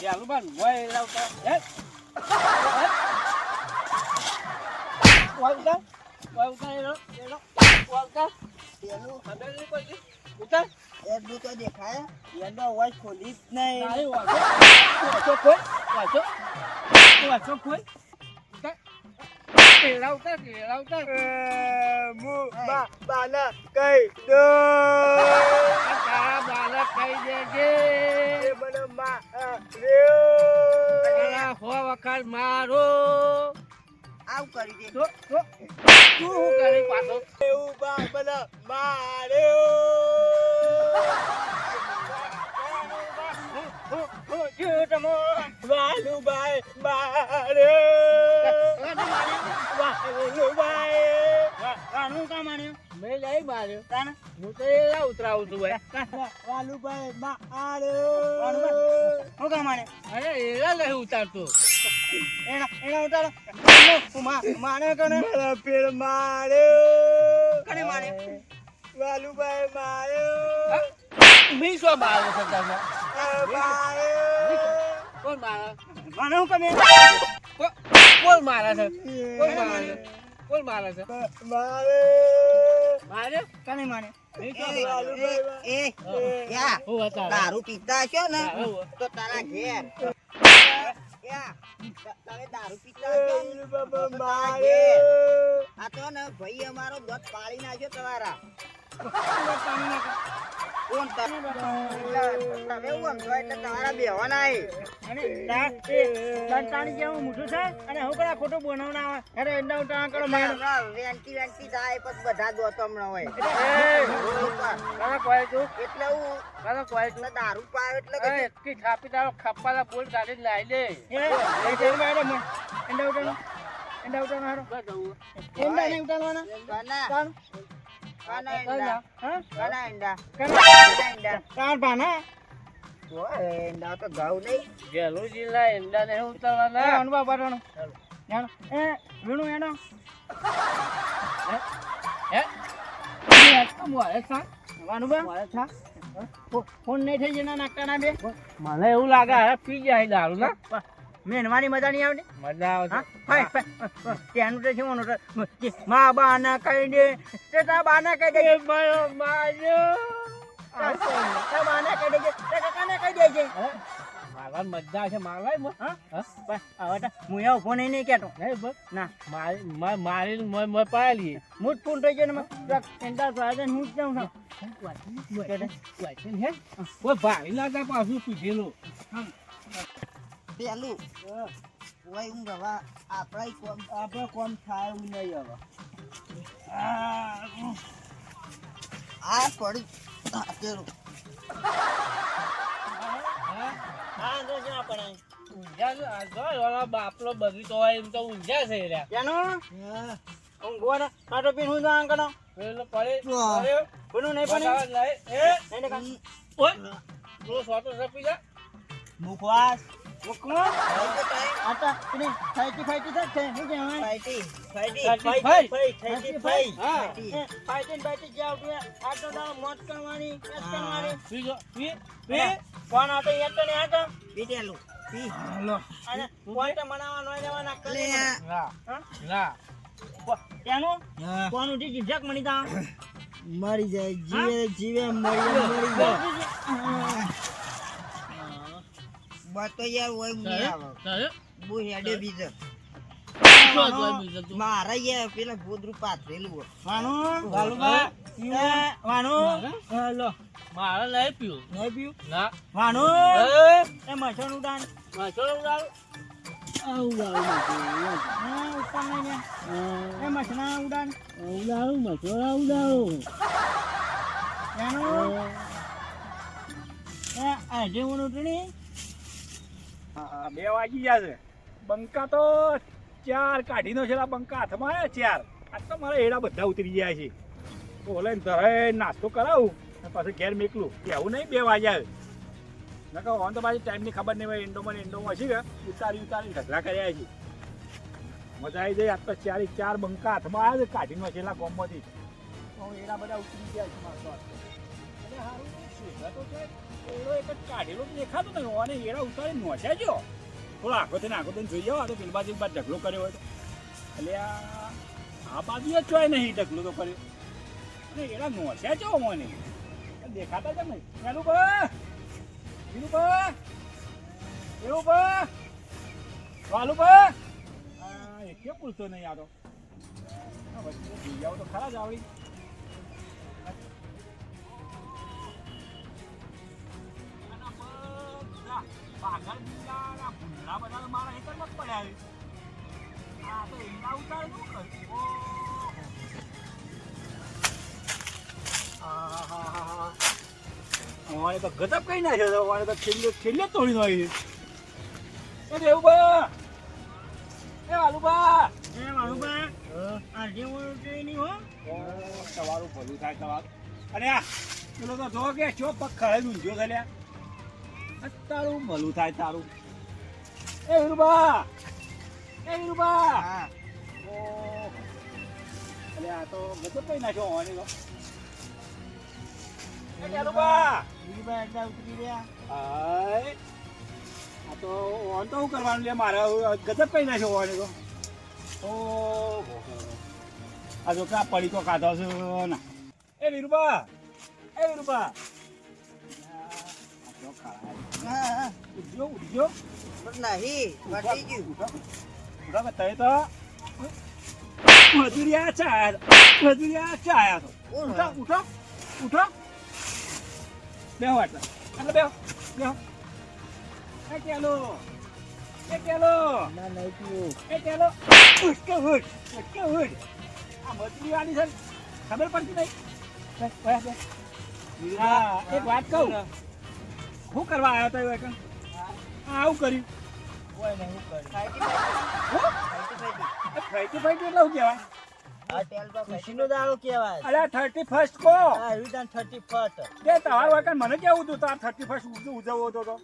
ચાલુ બાન મોય લાવતા હે વાવતા એનો વાવતા પેલું ખબર નહીં કોઈ ઉતાર એટલું તો દેખાય એનો અવાજ ખોલી જ નહીં. તારી વાંચો કોઈ લાવતા બાના કઈ દો તારા બાલક કહી દેજે મને તારા હો વખત મારો આવું કરી દે તો તું શું કરી પાછો એવું મને માર્યો વાલુભાઈ માર્યો મેં લઈ માર્યો હું તો એ ઉતરાવું છું ભાઈ વાલુભાઈ માર્યો હું કામ માને અરે એલા લઈ ઉતારતો એના ઉતારો માને કને મારા પેડ માર્યો કને મારે વાલુભાઈ માર્યો મી શું મારો છે તમે કોણ મારે મને હું કમે કોણ મારે છે કોણ મારે છે મારે કને માને હું હતા દારૂ પીતા છો ને તો તારા ઘેર તમે દારૂ પીતા છો ને તો તારા ઘેર. આ તો ને ભાઈ અમારો દોત પાડી નાખ્યો તમારા કોણ તમે એવું સમજો એટલે તમારા બેવાના વેન્ટી વેન્ટી થાય પછી બધા દોતો હમણાં હોય એટલે હું દારૂ પાવે એટલે એકથી છાપી તારો ખપ્પાલા બોલ કાઢી લાવી લે તો ઘઉં નહીં ગેલું જિલ્લા એંડા ને ઉતારવાના ફોન નહીં થઈ જના નાખતા બે મને એવું લાગે હવે પી જાય દારૂ ના મેનવાની મજા નહીં આવતી મજા આવે ત્યાંનું તો છે મોનું મા બાના કહી દે તે તા બાના કહી દે તા બાના કહી દેજે તે કાકાને કહી દેજે મારવા મજા છે મારવાય હવે તો હું એવું ફોન નહીં કેતો ના મારી મેં પાયેલી હું જ ફોન થઈ ગયો ને એંડા સ્વાદન હું જ જાઉં છું ભાઈ લાગે પાછું પીધેલું પેલું ઓય હું ગવા આપણે કોમ થાય એવું નહીં હવે આ પડી પેલું બાપલો બગીચો હોય એમ તો ઊંઝા છે કેનો ઊંઘવાનો કાટો પીન હું જાણ કરો પેલો પડે કોનું નહીં પડે મુખવાસ આટા પેલી ફાઈટી ફાઈટી થાય છે શું કહેવાય ફાઈટી જાવ કે આટો દાડો મોત કરવાની પેસ કરવાની કોણ આટો એટો ને આટો બીટેલું પી હાલો અને કોઈટે મનાવા નોય દેવાના કરે ના કેનો કોણ ઉઠી જીજક મણી તા મરી જાય જીવે મરી જાય બાતો યાર ઓય મુઈ આવે બો હેડે બીજે મારા યાર પેલા ગોદરું પાથરેલું લો મારે લઈ પીવું ના એ મસણ ઉડાન એ મસણા ઉડાન આજે હું ઉઠણી 2 વાગી ગયા છે બંકા તો 4 કાઢીનો છે બંકા હાથમાં આવ્યા 4 આ તો મારા એડા બધા ઉતરી ગયા છે તો ઓલે ધરે નાસ્તો કરાવું પાછું ઘેર મેકલું એવું નહીં 2 વાગ્યા નકર ઓન તો પાછી ટાઈમની ખબર નહીં હોય એન્ડોમાં હશે કે ઉતારી ઢગલા કર્યા છે મજા આવી જાય. આજ તો 4 બંકા હાથમાં આવ્યા છે કાઢીનો છેલ્લા ગોમમાંથી એડા બધા ઉતરી ગયા છે મારા શેઠા તો છે એડો એક જ કાઢેલો તો દેખાતો નહીં અને એડા ઉતારી નોસ્યા જો થોડો આખો થઈને જોઈ જાઓ આ તો પેલી બાજુ એક બાર ઢગલો કર્યો હોય તો એટલે આ બાજુ જ ચોય નહીં ઢગલો તો કર્યો અને એડા નોસ્યા જો મને દેખાતા કેમ નહીં પેલું બા પેલું બા એવું બા વાલું બા એ કેમ પૂછતો નહીં આ તો વચ્ચે જોઈ જાવ તો ખરા જ આવડી પાગલ બિલ્લા ભૂંડા બધા મારા હેતરમાં જ પડ્યા આ તો એમના ઉતાર શું કર્યું અમારે તો ગજબ કઈ નાખ્યો છે અમારે તો છેલ્લે તોડી નાખી એ દેવબા એ વાલુબા તમારું ભલું થાય તમારું અને આ પેલો તો જો કે ચો પગ ખરે ઊંઝો છે લ્યા તારું ભલું થાય તારું એ વીરુબા અલે આ તો ગજબ કઈ નાખ્યો હોવાની તો એ વીરુબા ઉતરી રહ્યા હાય આ તો ઓન તો શું કરવાનું લે મારે ગજબ કઈ નાખ્યો હોવાની તો ઓહો આ જો કા પડી તો કાઢો છે ના એ વીરુબા ઉઠ્યો નહીં વાટી ગયું ઉઠા બતાવે તો મજૂરિયા ચાયા તો ઉઠો બેહો આટલા એટલે બેહો એ ચાલો ના નહીં પીવું એ ચાલો ઉઠકે ઉઠ આ મજૂરી વાળી છે ખબર પડતી નહીં હા એક વાત કહું શું કરવા આવ્યો હતો એવું આવું કર્યું કોઈ નહીં હું કરી ફાઈટી એટલે શું કહેવાય આ તેલ પર ખુશીનો દાડો કહેવાય અરે 31st કો આ રીતના 31st તે તમાર વખત મને કેવું હતું તાર 31st ઉજવવો હતો તો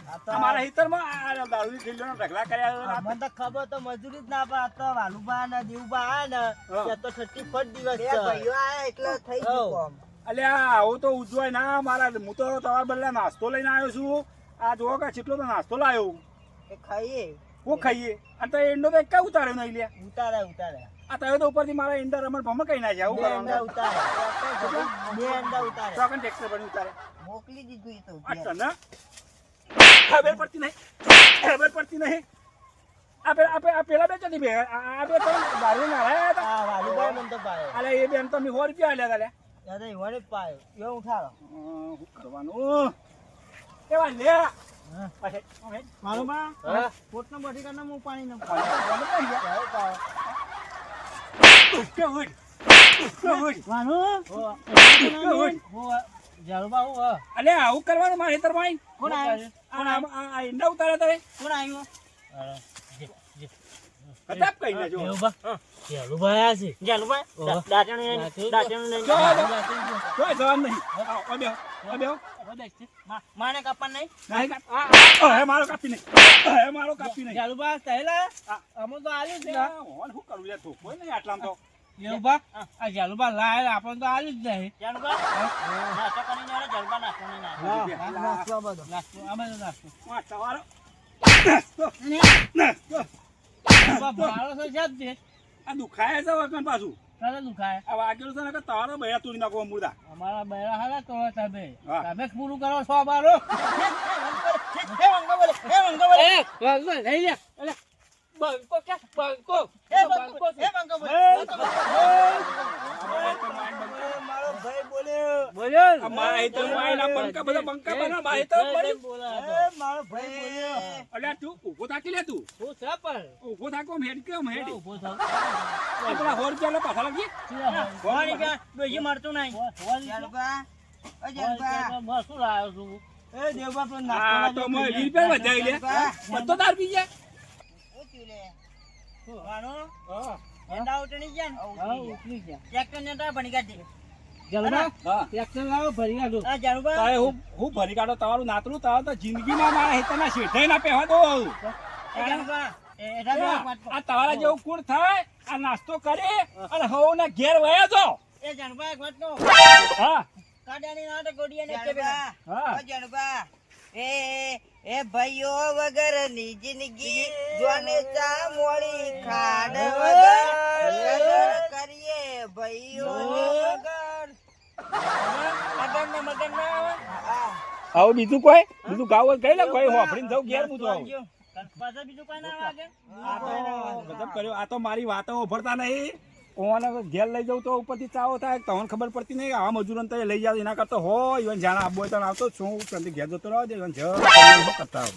આ તો અમારા હિતરમાં આ દારૂની થેલીઓના ઢગલા કર્યા મને તો ખબર તો મજૂરી જ ના પડે તો વાલુબા ને દેવબા આ ને ત્યાં તો 31st દિવસ છે ભાઈઓ આયા એટલે થઈ ગયું કામ અલ્યા આવું તો ઉજવાય ના મારા હું તો તમારા બદલે નાસ્તો લઈને આવ્યો છું આ જોવો કે કેટલો તો નાસ્તો લાવ્યો એ ખાઈએ હું ખાઈએ અને તો એંડો તો એક ઉતાર્યો નહીં લે ઉતારે આ તયો તો ઉપરથી મારા એંડા રમણ ભમ કઈ નાખ્યા આવું બે અંડા કરવાનું ઉતારે ચોકન ટેક્સર બની ઉતારે મોકલી દીધું એ તો અચ્છા ના ખબર પડતી નહીં આ પેલા બે ચડી બે આ બે તો દારૂ ના લાયા હતા આ વાલુબા મને તો પાયો અલે એ બેન તો મી 100 રૂપિયા આલ્યા હતા લે દાદા ઈવને પાયો યો ઉઠાડો શું કરવાનું એવા લે પાછે વાલુબા હા પોટનો બધી કરના હું પાણી ન અલે આવું કરવાનું મારે હેતરમાં કોણ આવ્યું આ ઈંડા ઉતાર્યા તારે કોણ આવ્યું કદાપ કઈ ના જો જવાન નહીં માને કાપા નહીં મારો કાપી નહીં જાલુબા કહેલા અમે તો આલ્યું છે શું કરું લે તું કોઈ નહીં આટલામાં તો જાલુબા આ જાલુબા લાય આપણને તો આલ્યું જ નહીં જાલુબા નાસ્તો કરીને આવે જાલુબા નાસ્તો નહીં નાસ્તો બધો નાસ્તો આ બધો નાસ્તો તમારો મારો તો છે જ આ દુખાય છે વગન પાછું કાલે દુખાય આ વાગેલું છે ને કે તમારો બૈરા તોડી નાખો મુર્દા અમારા બૈરા હાલા તો તમે હા. તમે પૂરું કરો છો મારો એ વંગો બોલે લઈ લે અલે બંકો કે બંકો એ બંકો મારો ભાઈ બોલ્યો અમારા હિતર માયના બંકા બધા બંકા બના મારા હિતર પડી મારો ભાઈ બોલ્યો અલ્યા તું ઊભો થાકી લે તું હું છે પણ ઊભો થાકો હેડ હેડ ઉભો થાવ આપણા 100 રૂપિયા લે પાછા લાગી કોણી કે બેજી મારતું નહીં જાલુબા ઓ જાલુબા બસ શું લાવ્યો છું એ દેવબા પણ આ તો મે 20 રૂપિયા વધાઈ લે બધો દાર પી જાય હા એંડા ઉતરી ગયા ને હા ઉતરી ગયા ટ્રેક્ટર ને તા ભણી કાઢી હા ટ્રેક્ટર લાવો ભરી કાઢો આ જાલુબા તારે હું ભરી કાઢો તમારું નાતરું તારે તો જિંદગીમાં મારા હિતરના શેઠે ના પહેવા દો જાલુબા આ તમારા જેવું કુળ થાય આ નાસ્તો કરે અને હવ ને ઘેર વયા જો એ જાનુબા એક વાત કહું હા કાઢ્યાની નાટક ગોડિયાને કે પેલા. હા જણબા એ ભાઈઓ વગર ની જિંદગી જોને ચા મોળી ખાડ વગર કરીએ ભાઈઓ વગર મગન ના આવે આવું બીજું કોઈ બીજું ગાવ હોય કઈ લે કોઈ હોફડીને જવું ઘેર હું તો આવું પાછા બીજું કઈ ના વાગે આ તો ગજબ કર્યો આ તો મારી વાતો ઓફરતા નહીં કોને ઘેર લઈ જવું તો ઉપરથી ચાવો થાય તમને ખબર પડતી નહીં આ મજૂરોને તો લઈ જાવ એના કરતો હોય ઈવન જાણે આબો હોય તો આવતો છું ત્યાંથી ઘેર જતો રહો દે ઈવન કરતા આવું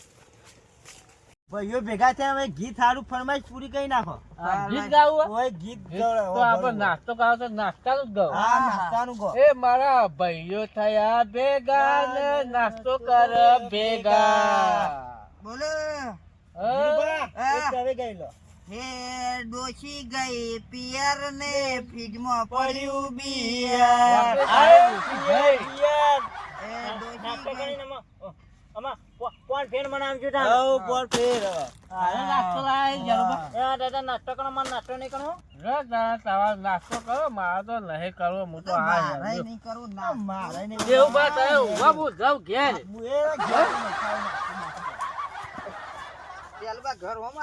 ભાઈઓ ભેગા થયા હવે ગીત સારું ફરમાઈશ પૂરી કરી નાખો ગીત ગાવું ઓય ગીત તો આપણે નાસ્તો ખાવ તો નાસ્તાનું જ ગાવ હા નાસ્તાનું ગો એ મારા ભાઈઓ થયા ભેગા ને નાસ્તો કર ભેગા બોલો હા. હવે ગઈ લો હે ડોશી ગઈ પિયર ને ફ્રીજમાં પડ્યું બિયર નાસ્તો કરીને કોણ ફેર બનાવ છું કોણ ફેર નાસ્તો લાય જરુબા. દાદા નાસ્તો કરો મારે નાસ્તો નહીં કરવો તમારે નાસ્તો કરો મારે તો નહીં કરવો હું તો આ મારે નહીં કરવું ના મારે નહીં એવું બા તમે ઉભા હું જાઉં ઘેર ઘર હોમ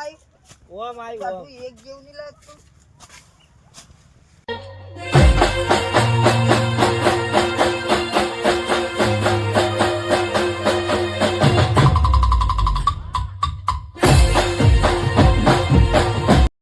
આવ્યું એક જેવું નહીં લાગતું